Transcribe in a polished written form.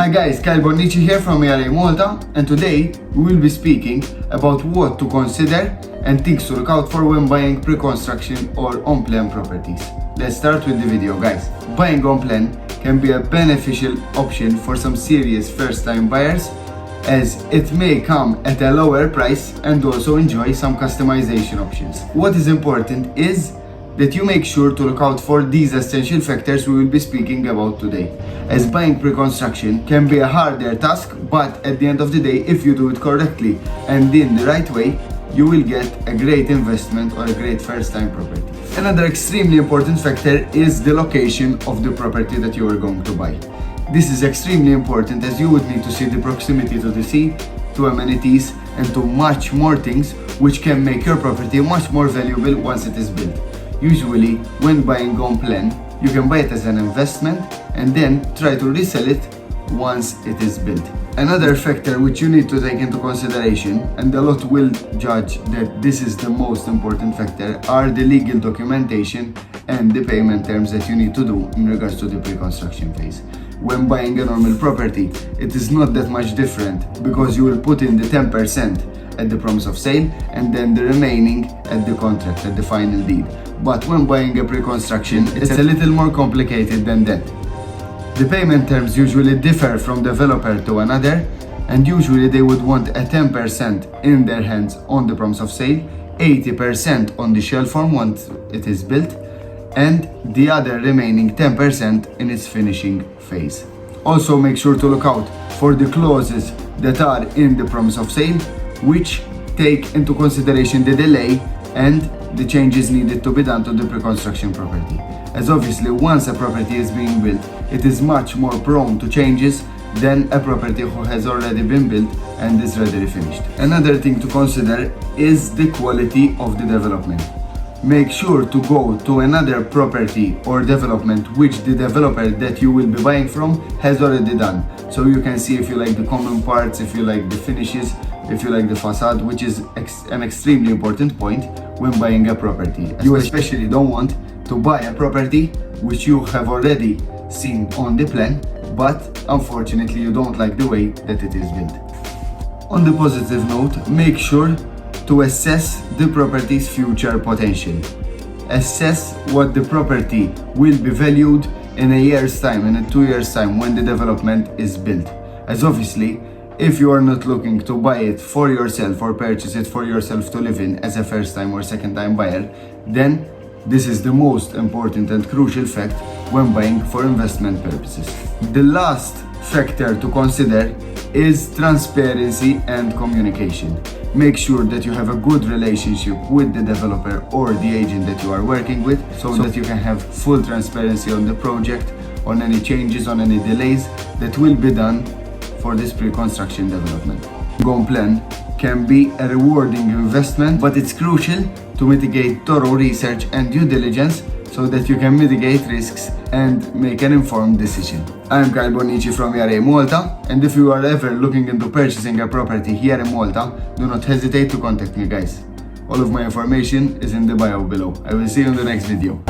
Hi guys, Bonnici here from E.R.A Malta, and today we will be speaking about what to consider and things to look out for when buying pre-construction or on-plan properties. Let's start with the video, guys. Buying on-plan can be a beneficial option for some serious first-time buyers, as it may come at a lower price and also enjoy some customization options. What is important is that you make sure to look out for these essential factors we will be speaking about today, as buying pre-construction can be a harder task, but at the end of the day, if you do it correctly and in the right way, you will get a great investment or a great first-time property. Another extremely important factor is the location of the property that you are going to buy. This is extremely important, as you would need to see the proximity to the sea, to amenities, and to much more things which can make your property much more valuable once it is built. Usually, when buying on plan, you can buy it as an investment and then try to resell it once it is built. Another factor which you need to take into consideration, and a lot will judge that this is the most important factor, are the legal documentation and the payment terms that you need to do in regards to the pre-construction phase. When buying a normal property, it is not that much different, because you will put in the 10% at the promise of sale and then the remaining at the contract, at the final deed. But when buying a pre-construction, it's a little more complicated than that. The payment terms usually differ from developer to another, and usually they would want a 10% in their hands on the promise of sale, 80% on the shell form once it is built, and the other remaining 10% in its finishing phase. Also, make sure to look out for the clauses that are in the promise of sale, which take into consideration the delay and the changes needed to be done to the pre-construction property. As obviously, once a property is being built, it is much more prone to changes than a property who has already been built and is ready finished. Another thing to consider is the quality of the development. Make sure to go to another property or development which the developer that you will be buying from has already done, so you can see if you like the common parts, if you like the finishes, if you like the facade, which is an extremely important point when buying a property. You especially don't want to buy a property which you have already seen on the plan, but unfortunately you don't like the way that it is built. On the positive note, make sure to assess the property's future potential. Assess what the property will be valued in a year's time, in a 2 years' time, when the development is built. As obviously, if you are not looking to buy it for yourself or purchase it for yourself to live in as a first-time or second-time buyer, then this is the most important and crucial fact when buying for investment purposes. The last factor to consider is transparency and communication. Make sure that you have a good relationship with the developer or the agent that you are working with, so that you can have full transparency on the project, on any changes, on any delays that will be done for this pre-construction development. On plan can be a rewarding investment, but it's crucial to mitigate thorough research and due diligence so that you can mitigate risks and make an informed decision. I'm Bonnici from E.R.A Malta, and if you are ever looking into purchasing a property here in Malta, do not hesitate to contact me, guys. All of my information is in the bio below. I will see you in the next video.